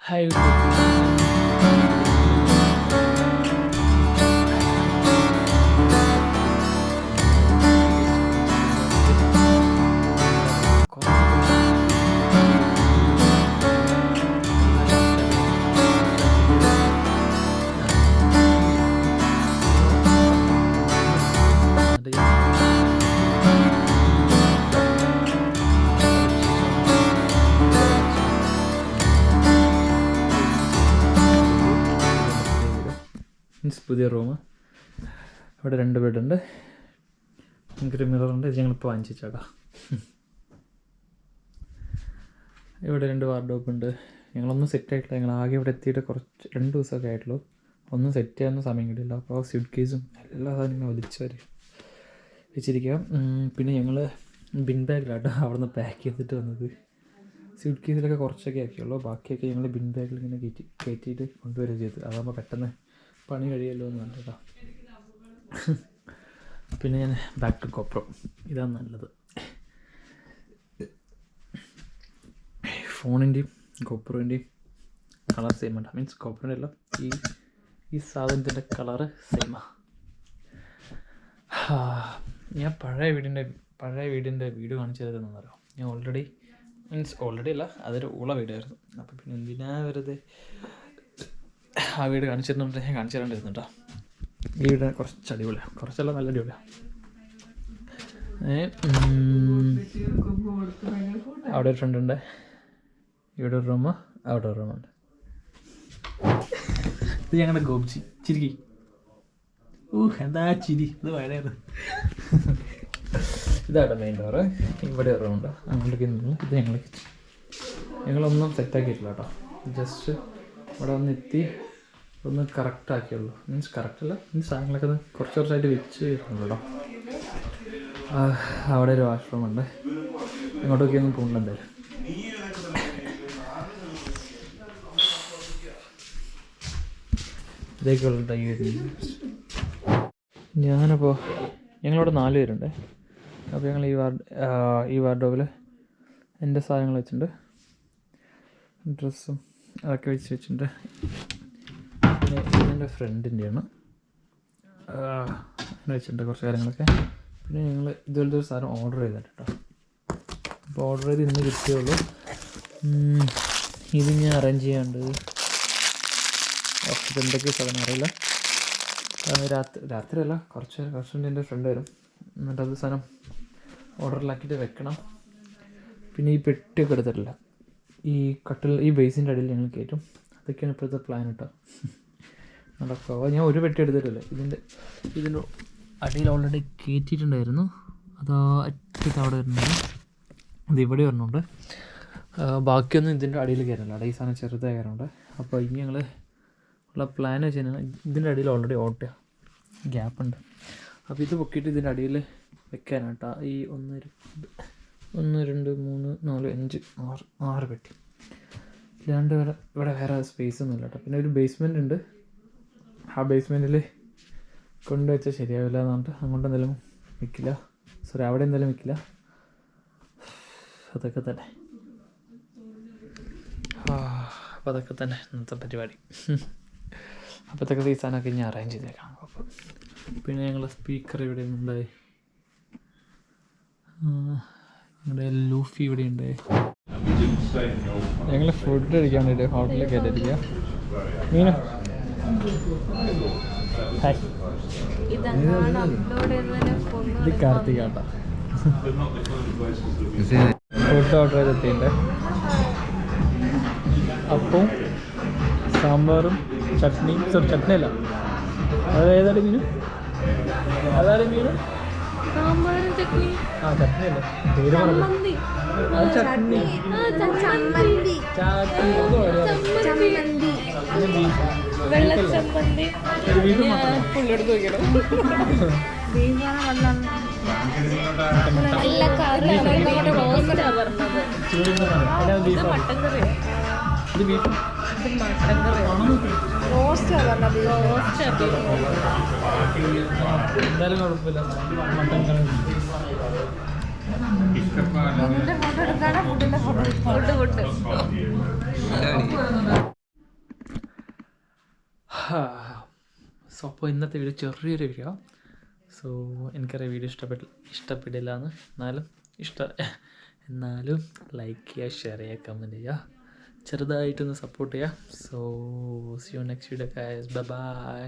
Hi. പുതിയ room. ഇവിടെ 2 ബെഡുണ്ട്, എനിക്കൊരു മിററുണ്ട്. ഇത് ഞങ്ങളിപ്പോൾ വാങ്ങിച്ചാടാ. ഇവിടെ 2 വാർഡ്രോബ് ഉണ്ട്. ഞങ്ങളൊന്നും സെറ്റായിട്ടില്ല. ഞങ്ങൾ ആകെ ഇവിടെ എത്തിയിട്ട് 2 ദിവസമൊക്കെ ആയിട്ടുള്ളൂ. ഒന്നും സെറ്റ് ചെയ്യാനൊന്നും സമയം കിട്ടില്ല. അപ്പോൾ സ്യൂട്ട് കേസും എല്ലാ സാധനങ്ങളും വലിച്ചു വെച്ചിരിക്കുക. പിന്നെ ഞങ്ങൾ ബിൻ ബാഗിലാട്ടോ അവിടെ നിന്ന് പാക്ക് ചെയ്തിട്ട് വന്നത്. സ്യൂട്ട് കേസിലൊക്കെ കുറച്ചൊക്കെ ആക്കിയുള്ളൂ, ബാക്കിയൊക്കെ ഞങ്ങൾ ബിൻ ബാഗിൽ ഇങ്ങനെ കയറ്റിയിട്ട് കൊണ്ടുവരിക ചെയ്ത്. അതാകുമ്പോൾ പെട്ടെന്ന് പണി കഴിയല്ലോ എന്ന് പറഞ്ഞിട്ടാ. പിന്നെ ഞാൻ ബാക്ക് ടു കോപ്രോ. ഇതാണ് നല്ലത്. ഫോണിൻ്റെയും കോപ്രോൻ്റെയും കളർ സെയിമാണ്. മീൻസ് കോപ്രോൻ്റെ അല്ല, ഈ സാധനത്തിൻ്റെ കളറ് സെയിമാണ്. ഞാൻ പഴയ വീടിൻ്റെ വീഡിയോ കാണിച്ചു തരുന്നതെന്ന് അറിയാം. ഞാൻ ഓൾറെഡി അല്ല, അതൊരു വീടായിരുന്നു. അപ്പോൾ പിന്നെ എന്തിനാ വെറുതെ ആ വീട് കാണിച്ചു തരുന്നുണ്ട്. ഞാൻ കാണിച്ചു തരാണ്ടിരുന്നുണ്ടോ. ഈ വീട് കുറച്ച് അടിപൊളിയാണ്, കുറച്ചല്ല നല്ല അടിപൊളിയാണ്. അവിടെ ഒരു ഫ്രണ്ട് ഉണ്ട്, ഇവിടെ ഒരു റൂമ്, അവിടെ ഒരു റൂമുണ്ട്. ഇത് ഞങ്ങളുടെ ഗോപിച്ചി. ചിരിക്കി. എന്താ ചിരി, ഇത് വയനാണ്. ഇതാണ് മെയിൻ ഡോറ്. ഇവിടെ ഒരു റൂമുണ്ട്, അങ്ങോട്ടേക്ക് നിന്ന്. ഇത് ഞങ്ങളൊന്നും സെറ്റാക്കിയിട്ടില്ല കേട്ടോ. ജസ്റ്റ് ഇവിടെ എത്തി ഒന്ന് കറക്റ്റാക്കിയുള്ളൂ. മീൻസ് കറക്റ്റല്ല, സാധനങ്ങളൊക്കെ ഒന്ന് കുറച്ചായിട്ട് വെച്ച് കേട്ടോ. അവിടെ ഒരു വാഷ്റൂമുണ്ട്. ഇങ്ങോട്ടൊക്കെ ഒന്നും പോകണ്ട എന്തായാലും. ഇതേക്കുള്ള ഞാനപ്പോൾ ഞങ്ങളിവിടെ 4 പേരുണ്ട്. അപ്പോൾ ഞങ്ങൾ ഈ വാർഡ്രോബിൽ എൻ്റെ സാധനങ്ങൾ വെച്ചിട്ടുണ്ട്, ഡ്രസ്സും അതൊക്കെ വെച്ചിട്ടുണ്ട്. പിന്നെ ഇതെൻ്റെ ഫ്രണ്ടിൻ്റെയാണ്, അങ്ങനെ വെച്ചിട്ടുണ്ട് കുറച്ച് കാര്യങ്ങളൊക്കെ. പിന്നെ ഞങ്ങൾ ഇതുപോലത്തെ ഒരു സാധനം ഓർഡർ ചെയ്തിട്ട് കേട്ടോ. അപ്പോൾ ഓർഡർ ചെയ്ത് ഇന്ന് കിട്ടിയുള്ളൂ. ഇത് ഞാൻ അറേഞ്ച് ചെയ്യാണ്ട് എന്തൊക്കെ സാധനം അറിയില്ല. രാത്രിയല്ല, കുറച്ച് എൻ്റെ ഫ്രണ്ട് വരും, എന്നിട്ട് അത് സാധനം ഓർഡറിലാക്കിയിട്ട് വെക്കണം. പിന്നെ ഈ പെട്ടിയൊക്കെ എടുത്തിട്ടില്ല, ഈ ബേസിൻ്റെ അടിയിൽ ഞങ്ങൾ കയറ്റും. അതൊക്കെയാണ് ഇപ്പോഴത്തെ പ്ലാൻ കേട്ടോ. നടക്കുക. ഞാൻ ഒരു പെട്ടി എടുത്തിട്ടില്ല. ഇതിൻ്റെ അടിയിൽ ഓൾറെഡി കയറ്റിയിട്ടുണ്ടായിരുന്നു. അതാ അറ്റത്ത് അവിടെ വരുന്നുണ്ട്, അത് ഇവിടെ വരുന്നുണ്ട്. ബാക്കിയൊന്നും ഇതിൻ്റെ അടിയിൽ കയറില്ല. അവിടെ ഈ സാധനം ചെറുതായി കയറുന്നുണ്ട്. അപ്പോൾ ഇനി ഞങ്ങൾ ഉള്ള പ്ലാൻ വെച്ച് കഴിഞ്ഞാൽ ഇതിൻ്റെ അടിയിൽ ഓൾറെഡി ഗ്യാപ്പുണ്ട്. അപ്പോൾ ഇത് പൊക്കിയിട്ട് ഇതിൻ്റെ അടിയിൽ വെക്കാനാട്ടോ. ഈ 1 2 3 4 5 6 പെട്ടി. ഇല്ലാണ്ട് ഇവിടെ വേറെ സ്പേസ് ഒന്നും ഇല്ല കേട്ടോ. പിന്നെ ഒരു ബേസ്മെൻ്റ് ഉണ്ട്. ആ ബേസ്മെൻറ്റിൽ കൊണ്ടുവച്ചാൽ ശരിയാവില്ല എന്ന് പറഞ്ഞിട്ട് അങ്ങോട്ട് എന്തായാലും വെക്കില്ല. അവിടെ എന്തായാലും വെക്കില്ല. അതൊക്കെ തന്നെ ഇന്നത്തെ പരിപാടി. അപ്പോഴത്തേക്ക് ഈ സാധനമൊക്കെ ഞാൻ അറേഞ്ച് ചെയ്തേക്കാം. അപ്പോൾ പിന്നെ ഞങ്ങൾ സ്പീക്കർ ഇവിടെ ഉണ്ട്, ഞങ്ങളുടെ ലൂഫി ഇവിടെ ഉണ്ട്. ഞങ്ങൾ ഫുഡ് കഴിക്കാൻ വേണ്ടിയിട്ട് ഹോട്ടലിൽ കയറ്റിയിരിക്കുക. മീന ഇത് കാർത്തികാട്ട. Food order ചെയ്തെത്തിയിട്ടുണ്ട്. അപ്പം സാമ്പാറും ചട്നിയും. ചട്നി അല്ല, അതേതാണ് മീനും? ചട്നി അല്ല, പേര് പറഞ്ഞു. ചട്നി എന്തായാലും കുഴപ്പമില്ല. മട്ടൻ കറി ഫുഡിന്റെ ഫോട്ടോ എടുക്കാനാ? ഫുഡിന്റെ ഫോട്ടോ സോ അപ്പോൾ ഇന്നത്തെ വീഡിയോ ചെറിയൊരു വീഡിയോ. സോ എനിക്കറിയാം വീഡിയോ ഇഷ്ടപ്പെടില്ല എന്ന്, എന്നാലും ലൈക്ക് ചെയ്യുക, ഷെയർ ചെയ്യുക, കമൻറ്റ് ചെയ്യുക, ചെറുതായിട്ടൊന്ന് സപ്പോർട്ട് ചെയ്യുക. So C you next video guys, bye bye.